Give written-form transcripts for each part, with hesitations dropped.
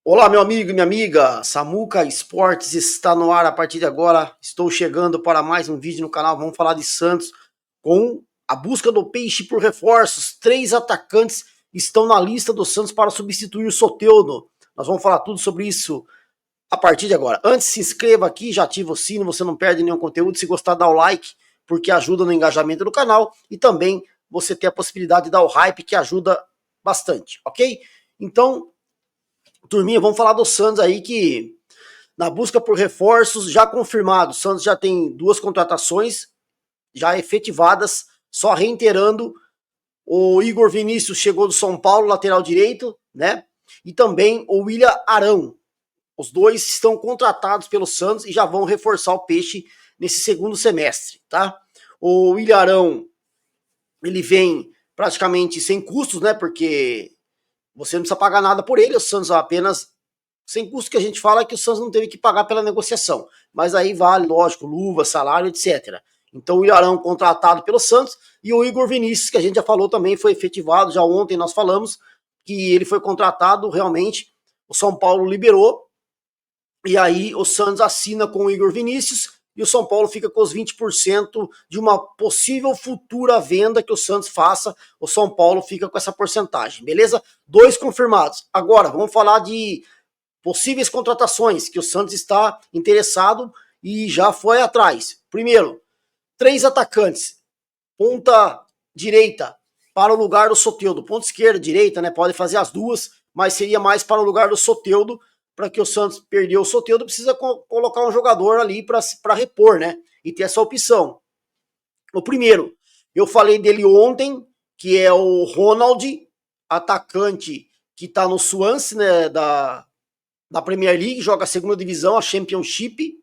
Olá, meu amigo e minha amiga, Samuca Esportes está no ar a partir de agora. Estou chegando para mais um vídeo no canal. Vamos falar de Santos com a busca do Peixe por reforços. 3 atacantes estão na lista do Santos para substituir o Soteldo. Nós vamos falar tudo sobre isso a partir de agora. Antes, se inscreva aqui, já ativa o sino, você não perde nenhum conteúdo. Se gostar, dá o like, porque ajuda no engajamento do canal. E também você tem a possibilidade de dar o hype, que ajuda bastante, ok? Então, turminha, vamos falar do Santos aí que na busca por reforços já confirmados. O Santos já tem 2 contratações já efetivadas, só reiterando, o Igor Vinícius chegou do São Paulo, lateral direito, né? E também o William Arão. Os dois estão contratados pelo Santos e já vão reforçar o Peixe nesse segundo semestre, tá? O William Arão, ele vem praticamente sem custos, né? Porque você não precisa pagar nada por ele, o Santos apenas sem custo, que a gente fala que o Santos não teve que pagar pela negociação. Mas aí vale, lógico, luva, salário, etc. Então o Ilharão contratado pelo Santos e o Igor Vinícius, que a gente já falou também, foi efetivado, já ontem nós falamos que ele foi contratado realmente, o São Paulo liberou, e aí o Santos assina com o Igor Vinícius e o São Paulo fica com os 20% de uma possível futura venda que o Santos faça, o São Paulo fica com essa porcentagem, beleza? 2 confirmados. Agora, vamos falar de possíveis contratações que o Santos está interessado e já foi atrás. Primeiro, 3 atacantes. Ponta direita para o lugar do Soteldo. Ponta esquerda, direita, né? Pode fazer as duas, mas seria mais para o lugar do Soteldo, para que o Santos perdeu o Soteldo, precisa colocar um jogador ali para repor, né? E ter essa opção. O primeiro, eu falei dele ontem, que é o Ronald, atacante que está no Swansea, né, da Premier League, joga a segunda divisão, a Championship,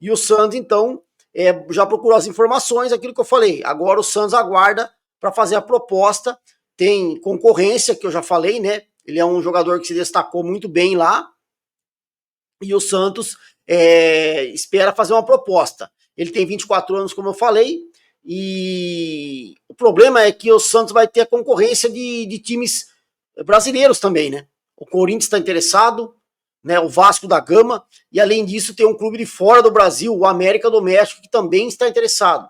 e o Santos, então, já procurou as informações, aquilo que eu falei. Agora o Santos aguarda para fazer a proposta, tem concorrência, que eu já falei, né? Ele é um jogador que se destacou muito bem lá, e o Santos espera fazer uma proposta. Ele tem 24 anos, como eu falei, e o problema é que o Santos vai ter a concorrência de times brasileiros também, né? O Corinthians está interessado, né, o Vasco da Gama, e além disso tem um clube de fora do Brasil, o América do México, que também está interessado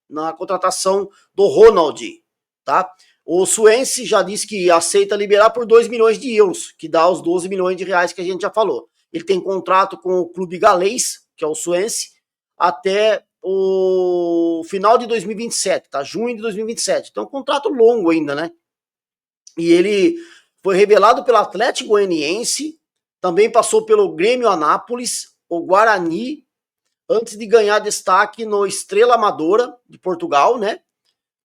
na contratação do Ronald, tá? O Swansea já disse que aceita liberar por 2 milhões de euros, que dá os 12 milhões de reais que a gente já falou. Ele tem contrato com o clube galês, que é o Swansea, até o final de 2027, tá? Junho de 2027. Então, um contrato longo ainda, né? E ele foi revelado pelo Atlético Goianiense, também passou pelo Grêmio Anápolis, o Guarani, antes de ganhar destaque no Estrela Amadora de Portugal, né?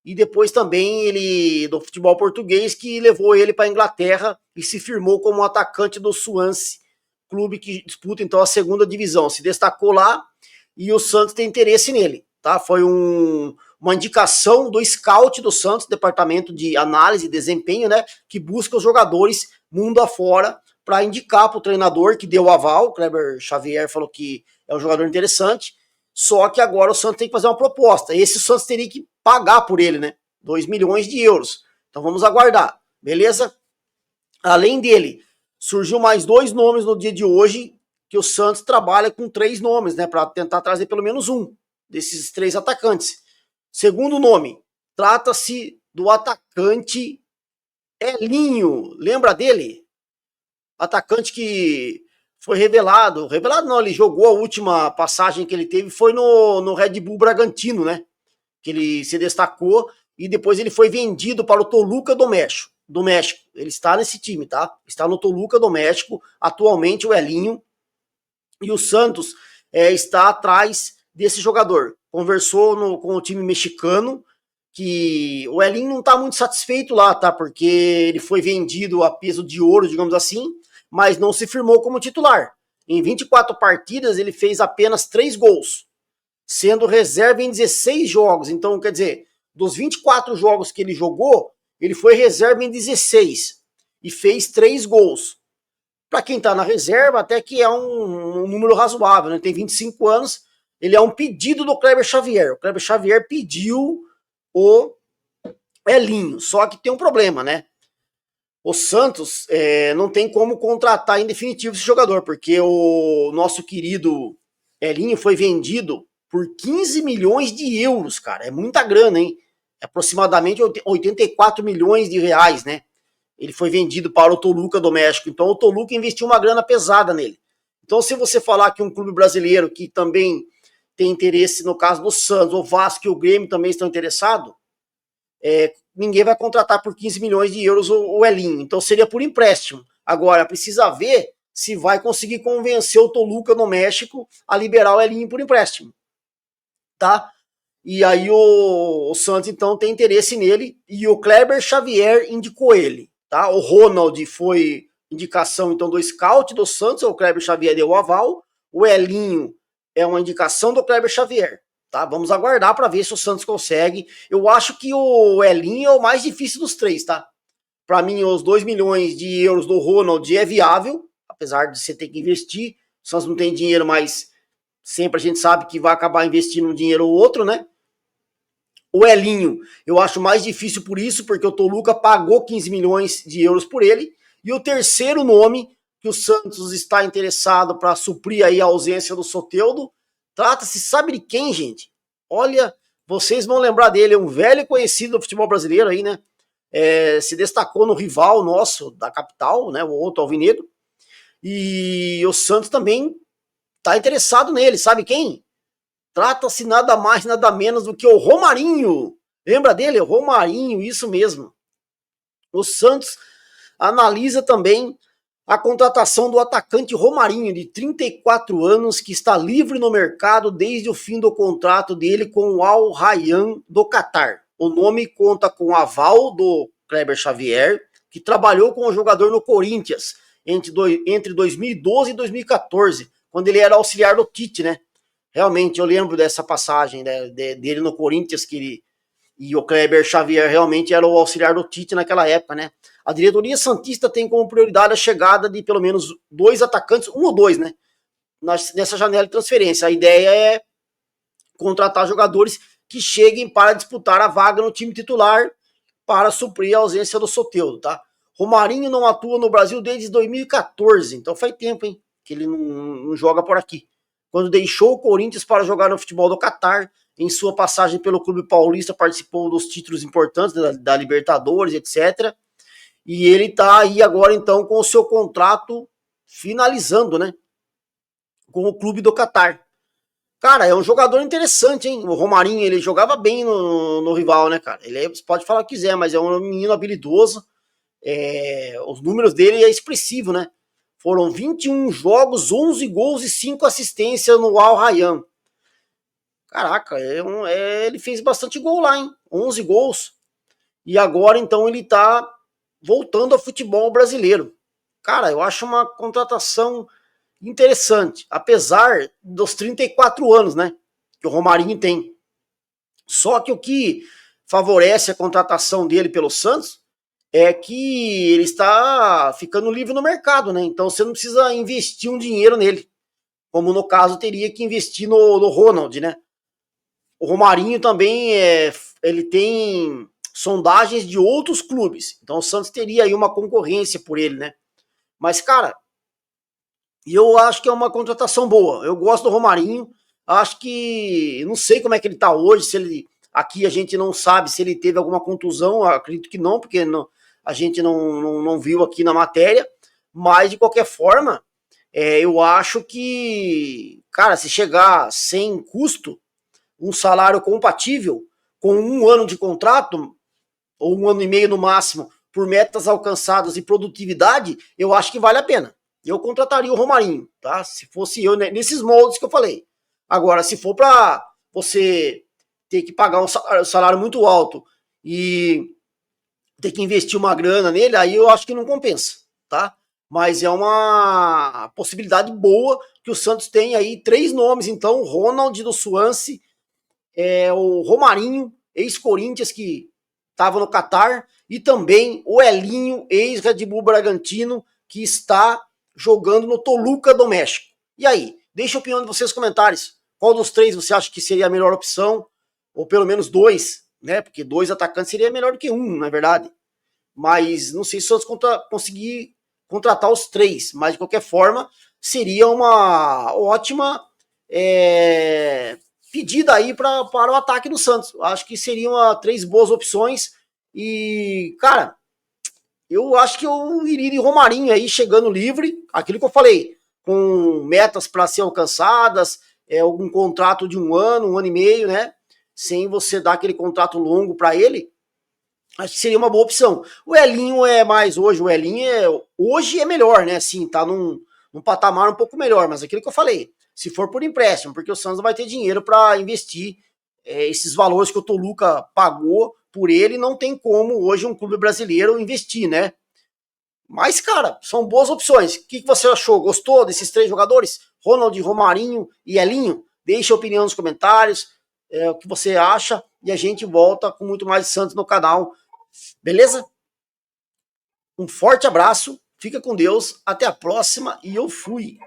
E depois também ele do futebol português, que levou ele para a Inglaterra e se firmou como atacante do Swansea, clube que disputa então a segunda divisão. Se destacou lá e o Santos tem interesse nele, tá? Foi uma indicação do scout do Santos, departamento de análise e desempenho, né? Que busca os jogadores mundo afora para indicar para o treinador que deu o aval. O Kleber Xavier falou que é um jogador interessante, só que agora o Santos tem que fazer uma proposta. Esse o Santos teria que pagar por ele, né? 2 milhões de euros. Então vamos aguardar, beleza? Além dele, surgiu mais 2 nomes no dia de hoje, que o Santos trabalha com 3 nomes, né? Para tentar trazer pelo menos um desses 3 atacantes. Segundo nome, trata-se do atacante Elinho. Lembra dele? Atacante que foi revelado. Revelado não, ele jogou a última passagem que ele teve, foi no Red Bull Bragantino, né? Que ele se destacou e depois ele foi vendido para o Toluca do México. Ele está nesse time, tá? Está no Toluca do México, atualmente o Elinho. E o Santos está atrás desse jogador. Conversou com o time mexicano, que o Elinho não está muito satisfeito lá, tá? Porque ele foi vendido a peso de ouro, digamos assim, mas não se firmou como titular. Em 24 partidas, ele fez apenas 3 gols, sendo reserva em 16 jogos. Então, quer dizer, dos 24 jogos que ele jogou, ele foi reserva em 16 e fez 3 gols. Para quem está na reserva, até que é um número razoável, né? Tem 25 anos, ele é um pedido do Kleber Xavier. O Kleber Xavier pediu o Elinho, só que tem um problema, né? O Santos não tem como contratar em definitivo esse jogador, porque o nosso querido Elinho foi vendido por 15 milhões de euros, cara. É muita grana, hein? É aproximadamente 84 milhões de reais, né? Ele foi vendido para o Toluca do México. Então o Toluca investiu uma grana pesada nele. Então, se você falar que um clube brasileiro que também tem interesse, no caso do Santos, o Vasco e o Grêmio também estão interessados, ninguém vai contratar por 15 milhões de euros o Elinho. Então seria por empréstimo. Agora, precisa ver se vai conseguir convencer o Toluca no México a liberar o Elinho por empréstimo. Tá? E aí o Santos, então, tem interesse nele. E o Kleber Xavier indicou ele. Tá? O Ronald foi indicação, então, do scout do Santos. O Kleber Xavier deu o aval. O Elinho é uma indicação do Kleber Xavier. Tá? Vamos aguardar para ver se o Santos consegue. Eu acho que o Elinho é o mais difícil dos três, tá? Para mim, os 2 milhões de euros do Ronald é viável, apesar de você ter que investir. O Santos não tem dinheiro, mas sempre a gente sabe que vai acabar investindo um dinheiro ou outro, né? O Elinho, eu acho mais difícil por isso, porque o Toluca pagou 15 milhões de euros por ele. E o terceiro nome que o Santos está interessado para suprir aí a ausência do Soteldo, trata-se, sabe de quem, gente? Olha, vocês vão lembrar dele, é um velho conhecido do futebol brasileiro aí, né? Se destacou no rival nosso da capital, né? O outro alvinegro. E o Santos também está interessado nele, sabe quem? Trata-se nada mais, nada menos do que o Romarinho. Lembra dele? O Romarinho, isso mesmo. O Santos analisa também a contratação do atacante Romarinho, de 34 anos, que está livre no mercado desde o fim do contrato dele com o Al Rayyan do Catar. O nome conta com o aval do Kleber Xavier, que trabalhou com o jogador no Corinthians entre 2012 e 2014, quando ele era auxiliar do Tite, né? Realmente, eu lembro dessa passagem, né, dele no Corinthians, e o Kleber Xavier realmente era o auxiliar do Tite naquela época, né? A diretoria santista tem como prioridade a chegada de pelo menos 2 atacantes, um ou dois, né? Nessa janela de transferência. A ideia é contratar jogadores que cheguem para disputar a vaga no time titular para suprir a ausência do Soteldo, tá? Romarinho não atua no Brasil desde 2014, então faz tempo, hein? Que ele não joga por aqui. Quando deixou o Corinthians para jogar no futebol do Catar, em sua passagem pelo Clube Paulista, participou dos títulos importantes da Libertadores, etc. E ele tá aí agora, então, com o seu contrato finalizando, né? Com o Clube do Catar. Cara, é um jogador interessante, hein? O Romarinho, ele jogava bem no rival, né, cara? Você pode falar o que quiser, mas é um menino habilidoso. Os números dele é expressivo, né? Foram 21 jogos, 11 gols e 5 assistências no Al Rayyan. Caraca, ele fez bastante gol lá, hein? 11 gols. E agora, então, ele tá voltando ao futebol brasileiro. Cara, eu acho uma contratação interessante, apesar dos 34 anos, né? Que o Romarinho tem. Só que o que favorece a contratação dele pelo Santos é que ele está ficando livre no mercado, né? Então você não precisa investir um dinheiro nele, como no caso teria que investir no Ronald, né? O Romarinho também ele tem sondagens de outros clubes, então o Santos teria aí uma concorrência por ele, né? Mas, cara, eu acho que é uma contratação boa. Eu gosto do Romarinho, acho que não sei como é que ele tá hoje, se ele aqui a gente não sabe se ele teve alguma contusão, acredito que não, porque a gente não viu aqui na matéria, mas de qualquer forma, eu acho que, cara, se chegar sem custo, um salário compatível, com um ano de contrato, ou um ano e meio no máximo, por metas alcançadas e produtividade, eu acho que vale a pena. Eu contrataria o Romarinho, tá? Se fosse eu, né, nesses moldes que eu falei. Agora, se for para você ter que pagar um salário muito alto e ter que investir uma grana nele, aí eu acho que não compensa, tá? Mas é uma possibilidade boa que o Santos tem aí 3 nomes, então, o Ronald do Swansea, o Romarinho, ex-Corinthians, que estava no Catar, e também o Elinho, ex-Red Bull Bragantino, que está jogando no Toluca do México. E aí? Deixa a opinião de vocês nos comentários. Qual dos 3 você acha que seria a melhor opção? Ou pelo menos 2, né? Porque 2 atacantes seria melhor do que 1, não é verdade? mas não sei se o Santos conseguir contratar os três, mas de qualquer forma seria uma ótima pedida aí para o ataque do Santos. Acho que seriam três boas opções e, cara, eu acho que eu iria de Romarinho aí chegando livre, aquilo que eu falei, com metas para ser alcançadas, algum contrato de um ano e meio, né? Sem você dar aquele contrato longo para ele, acho que seria uma boa opção. O Elinho é mais hoje, hoje é melhor, né? Assim, tá num patamar um pouco melhor, mas aquilo que eu falei, se for por empréstimo, porque o Santos não vai ter dinheiro para investir esses valores que o Toluca pagou por ele, não tem como hoje um clube brasileiro investir, né? Mas, cara, são boas opções. O que você achou? Gostou desses três jogadores? Ronald, Romarinho e Elinho? Deixe a opinião nos comentários, o que você acha, e a gente volta com muito mais de Santos no canal. Beleza? Um forte abraço, fica com Deus, até a próxima e eu fui.